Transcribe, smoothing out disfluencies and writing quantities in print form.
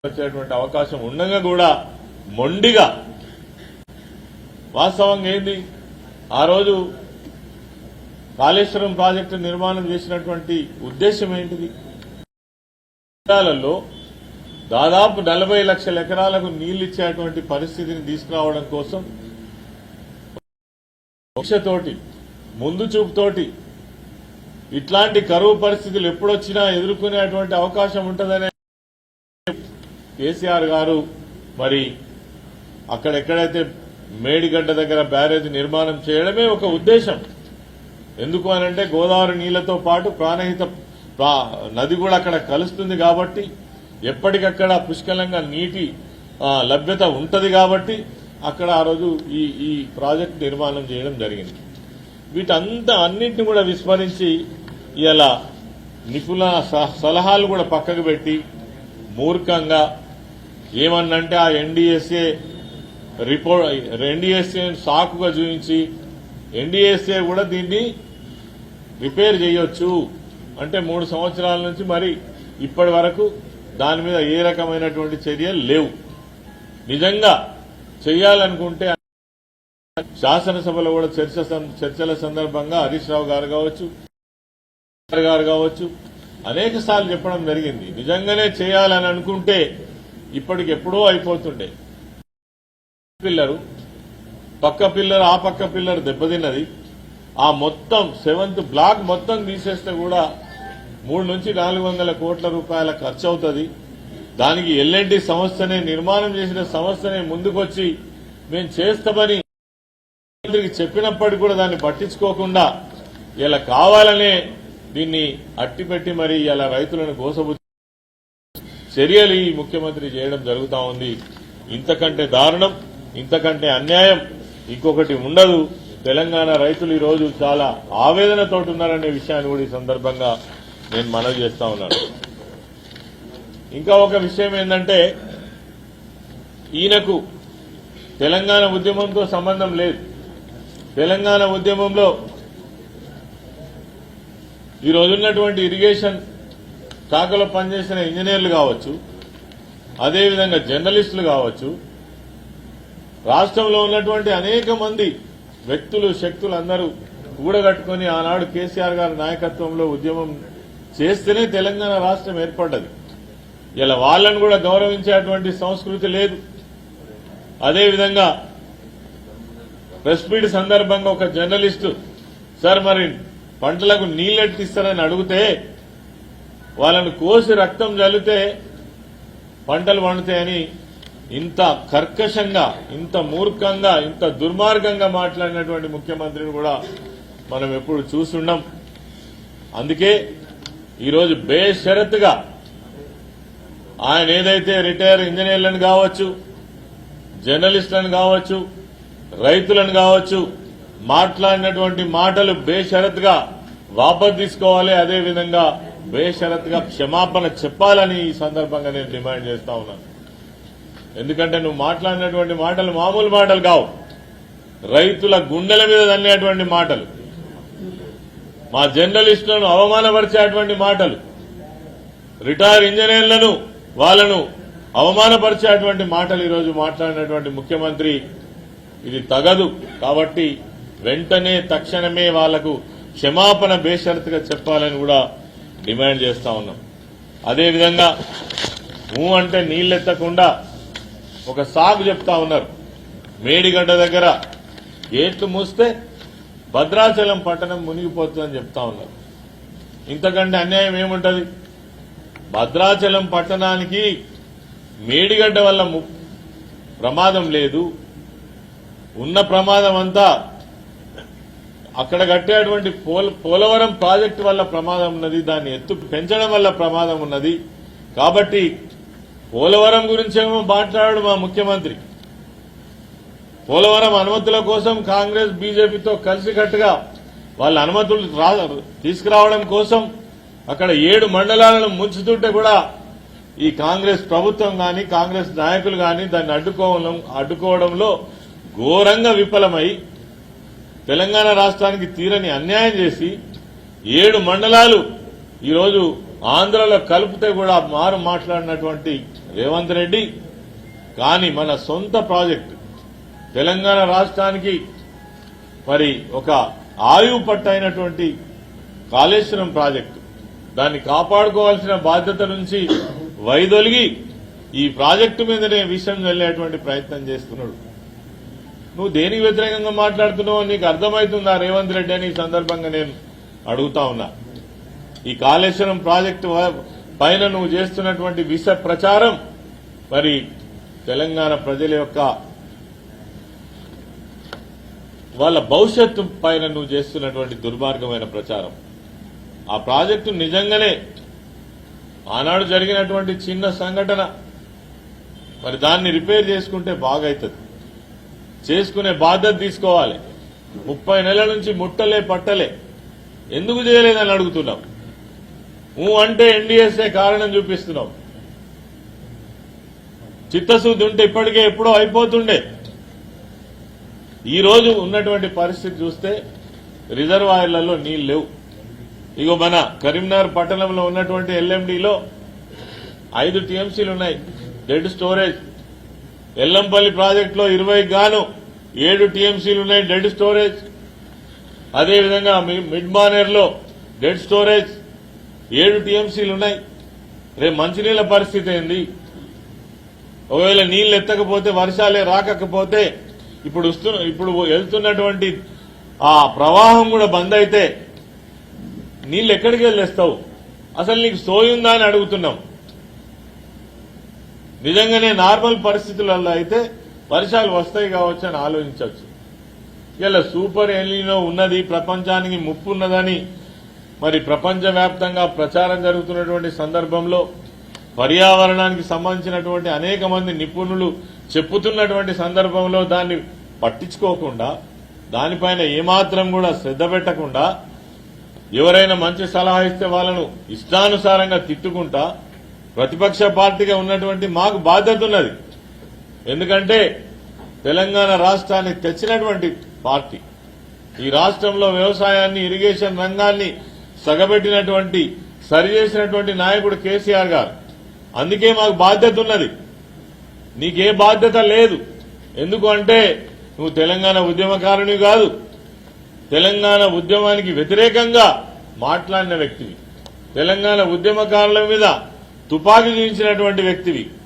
వచ్చేటువంటి అవకాశం ఉండగా కూడా మొండిగా వాస్తవంగా ఏంది ఆ రోజు కాళేశ్వరం ప్రాజెక్టు నిర్మాణం చేసినటువంటి ఉద్దేశం ఏంటిది? జిల్లాలలో దాదాపు 40 లక్షల ఎకరాలకు నీళ్లు ఇచ్చేటువంటి పరిస్థితిని తీసుకురావడం కోసం లక్ష్యతోటి ముందు చూపుతోటి ఇట్లాంటి కరువు పరిస్థితులు ఎప్పుడొచ్చినా ఎదుర్కొనేటువంటి అవకాశం ఉంటుందనే కేసీఆర్ గారు మరి అక్కడెక్కడైతే మేడిగడ్డ దగ్గర బ్యారేజ్ నిర్మాణం చేయడమే ఒక ఉద్దేశం. ఎందుకు అనంటే గోదావరి నీళ్లతో పాటు ప్రాణహిత నది కూడా అక్కడ కలుస్తుంది కాబట్టి ఎప్పటికక్కడ పుష్కలంగా నీటి లభ్యత ఉంటది కాబట్టి అక్కడ ఆ రోజు ఈ ప్రాజెక్టు నిర్మాణం చేయడం జరిగింది. అన్నింటినీ కూడా విస్మరించి ఇలా నిపుణుల సలహాలు కూడా పక్కకు పెట్టి మూర్ఖంగా ఏమన్నంటే ఆ ఎన్డీఎస్ఏ సాకుగా చూపించి ఎన్డీఎస్ఏ కూడా దీన్ని రిపేర్ చేయొచ్చు అంటే 3 సంవత్సరాల నుంచి మరి ఇప్పటి వరకు దాని మీద ఏ రకమైనటువంటి చర్యలు లేవు. నిజంగా చేయాలనుకుంటే శాసనసభలో కూడా చర్చల సందర్భంగా హరీష్ రావు గారు కావచ్చు అనేక సార్లు చెప్పడం జరిగింది. నిజంగానే చేయాలని అనుకుంటే ఇప్పటికెప్పుడో అయిపోతుండే. పిల్లరు పక్క పిల్లర్ ఆ పక్క పిల్లర్ దెబ్బతిన్నది. ఆ మొత్తం 7th బ్లాక్ మొత్తం తీసేస్తే కూడా 300 నుంచి 400 కోట్ల రూపాయల ఖర్చు అవుతుంది. దానికి ఎల్ఎన్టీ సంస్థనే నిర్మాణం చేసిన సంస్థనే ముందుకొచ్చి మేము చేస్తామని చెప్పినప్పటికీ కూడా దాన్ని పట్టించుకోకుండా ఇలా కావాలనే దీన్ని అట్టిపెట్టి మరి ఇలా రైతులను గోసబుచ్చి చర్యలు ఈ ముఖ్యమంత్రి చేయడం జరుగుతా ఉంది. ఇంతకంటే దారుణం, ఇంతకంటే అన్యాయం ఇంకొకటి ఉండదు. తెలంగాణ రైతులు ఈ రోజు చాలా ఆవేదనతో ఉన్నారనే విషయాన్ని కూడా ఈ సందర్భంగా నేను మనవి చేస్తా ఉన్నాను. ఇంకా ఒక విషయం ఏంటంటే ఈయనకు తెలంగాణ ఉద్యమంతో సంబంధం లేదు. తెలంగాణ ఉద్యమంలో ఈ రోజున్నటువంటి ఇరిగేషన్ శాఖలో పనిచేసిన ఇంజనీర్లు కావచ్చు, అదేవిధంగా జర్నలిస్టులు కావచ్చు, రాష్ట్రంలో ఉన్నటువంటి అనేక మంది వ్యక్తులు శక్తులు అందరూ కూడగట్టుకుని ఆనాడు కేసీఆర్ గారి నాయకత్వంలో ఉద్యమం చేస్తేనే తెలంగాణ రాష్ట్రం ఏర్పడ్డది. ఇలా వాళ్ళను కూడా గౌరవించేటువంటి సంస్కృతి లేదు. అదేవిధంగా ప్రెస్ మీట్ సందర్భంగా ఒక జర్నలిస్టు సార్ మరి పంటలకు నీళ్లెట్టిస్తారని అడిగితే వాళ్ళను కోసి రక్తం జల్లితే పంటలు పండుతాయని ఇంత కర్కశంగా, ఇంత మూర్ఖంగా, ఇంత దుర్మార్గంగా మాట్లాడినటువంటి ముఖ్యమంత్రిని కూడా మనం ఎప్పుడు చూస్తున్నాం. అందుకే ఈరోజు బేషరతుగా ఆయన ఏదైతే రిటైర్ ఇంజనీర్లను కావచ్చు, జర్నలిస్టులను కావచ్చు, రైతులను కావచ్చు మాట్లాడినటువంటి మాటలు బేషరతుగా వాపసు తీసుకోవాలి. అదేవిధంగా బేషరతుగా క్షమాపణ చెప్పాలని ఈ సందర్భంగా నేను డిమాండ్ చేస్తా ఉన్నాను. ఎందుకంటే నువ్వు మాట్లాడినటువంటి మాటలు మామూలు మాటలు కావు. రైతుల గుండెల మీద తన్నేటువంటి మాటలు, మా జర్నలిస్టులను అవమానపరిచేటువంటి మాటలు, రిటైర్ ఇంజనీర్లను వాళ్ళను అవమానపరిచేటువంటి మాటలు ఈరోజు మాట్లాడినటువంటి ముఖ్యమంత్రి ఇది తగదు. కాబట్టి వెంటనే తక్షణమే వాళ్లకు క్షమాపణ బేషరతుగా చెప్పాలని కూడా డిమాండ్ చేస్తా ఉన్నాం. అదేవిధంగా అంటే నీళ్లెత్తకుండా ఒక సాగు చెప్తా ఉన్నారు. మేడిగడ్డ దగ్గర గేట్లు మూస్తే భద్రాచలం పట్టణం మునిగిపోతుందని చెప్తా ఉన్నారు. ఇంతకంటే అన్యాయం ఏముంటది? భద్రాచలం పట్టణానికి మేడిగడ్డ వల్ల ప్రమాదం లేదు. ఉన్న ప్రమాదం అంతా అక్కడ కట్టేటువంటి పోలవరం ప్రాజెక్టు వల్ల ప్రమాదం ఉన్నది. దాన్ని ఎత్తు పెంచడం వల్ల ప్రమాదం ఉన్నది. కాబట్టి పోలవరం గురించేమో మాట్లాడాడు మా ముఖ్యమంత్రి. పోలవరం అనుమతుల కోసం కాంగ్రెస్ బీజేపీతో కలిసికట్టుగా వాళ్ళ అనుమతులు తీసుకురావడం కోసం అక్కడ 7 మండలాలను ముంచుతుంటే కూడా ఈ కాంగ్రెస్ ప్రభుత్వం గాని కాంగ్రెస్ నాయకులు గాని దాన్ని అడ్డుకోవడంలో ఘోరంగా విఫలమై తెలంగాణ రాష్ట్రానికి తీరని అన్యాయం చేసి 7 మండలాలు ఈరోజు ఆంధ్రలో కలిపితే కూడా మారు మాట్లాడినటువంటి రేవంత్ రెడ్డి కానీ మన సొంత ప్రాజెక్టు తెలంగాణ రాష్ట్రానికి మరి ఒక ఆయువు పట్టైనటువంటి కాళేశ్వరం ప్రాజెక్టు దాన్ని కాపాడుకోవాల్సిన బాధ్యత నుంచి వైదొలిగి ఈ ప్రాజెక్టు మీదనే విషయం వెళ్లేటువంటి ప్రయత్నం చేస్తున్నాడు. నువ్వు దేనికి వ్యతిరేకంగా మాట్లాడుతున్నావో నీకు అర్థమవుతుందా రేవంత్ రెడ్డి అని ఈ సందర్భంగా నేను అడుగుతా ఉన్నా. ఈ కాళేశ్వరం ప్రాజెక్టు పైన నువ్వు చేస్తున్నటువంటి విష ప్రచారం మరి తెలంగాణ ప్రజల యొక్క వాళ్ళ భవిష్యత్తు పైన నువ్వు చేస్తున్నటువంటి దుర్మార్గమైన ప్రచారం. ఆ ప్రాజెక్టు నిజంగానే ఆనాడు జరిగినటువంటి చిన్న సంఘటన మరి దాన్ని రిపేర్ చేసుకుంటే బాగైతుంది. చేసుకునే బాధ్యత తీసుకోవాలి. 30 నెలల నుంచి ముట్టలే పట్టలే ఎందుకు చేయలేదని అడుగుతున్నాం. అంటే ఎన్డీఎస్ఏ కారణం చూపిస్తున్నాం. చిత్తశుద్ధి ఉంటే ఇప్పటికే ఎప్పుడో అయిపోతుండే. ఈ రోజు ఉన్నటువంటి పరిస్థితి చూస్తే రిజర్వాయర్లలో నీళ్లు లేవు. ఇగో మన కరీంనగర్ పట్టణంలో ఉన్నటువంటి ఎల్ఎండిలో 5 టీఎంసీలు ఉన్నాయి డెడ్ స్టోరేజ్. ఎల్లంపల్లి ప్రాజెక్టులో 20 గాను 7 టీఎంసీలు ఉన్నాయి డెడ్ స్టోరేజ్. అదేవిధంగా మిడ్ మానేర్లో డెడ్ స్టోరేజ్ 7 టీఎంసీలు ఉన్నాయి. రేపు మంచినీళ్ల పరిస్థితి ఏంది? ఒకవేళ నీళ్లు ఎత్తకపోతే వర్షాలే రాకపోతే ఇప్పుడు వెళ్తున్నటువంటి ఆ ప్రవాహం కూడా బంద్ అయితే నీళ్లు ఎక్కడికి వెళ్ళేస్తావు? అసలు నీకు సోయుందా అని అడుగుతున్నాం. నిజంగానే నార్మల్ పరిస్థితులలో అయితే వర్షాలు వస్తాయి కావచ్చు అని ఆలోచించవచ్చు. ఇలా సూపర్ ఎల్నినో ఉన్నది, ప్రపంచానికి ముప్పు ఉన్నదని మరి ప్రపంచవ్యాప్తంగా ప్రచారం జరుగుతున్నటువంటి సందర్భంలో పర్యావరణానికి సంబంధించినటువంటి అనేక మంది నిపుణులు చెప్పుతున్నటువంటి సందర్భంలో దాన్ని పట్టించుకోకుండా దానిపైన ఏమాత్రం కూడా శ్రద్ధ పెట్టకుండా ఎవరైనా మంచి సలహా ఇస్తే వాళ్ళను ఇష్టానుసారంగా తిట్టుకుంటా ప్రతిపక్ష పార్టీగా ఉన్నటువంటి మాకు బాధ్యత ఉన్నది. ఎందుకంటే తెలంగాణ రాష్ట్రాన్ని తెచ్చినటువంటి పార్టీ, ఈ రాష్ట్రంలో వ్యవసాయాన్ని ఇరిగేషన్ రంగాన్ని సగబెట్టినటువంటి సరిచేసినటువంటి నాయకుడు కేసీఆర్ గారు. అందుకే మాకు బాధ్యత ఉన్నది. నీకే బాధ్యత లేదు. ఎందుకు అంటే నువ్వు తెలంగాణ ఉద్యమకారుని కాదు, తెలంగాణ ఉద్యమానికి వ్యతిరేకంగా మాట్లాడిన వ్యక్తివి, తెలంగాణ ఉద్యమకారుల మీద తుపాకీ చూపించినటువంటి వ్యక్తివి.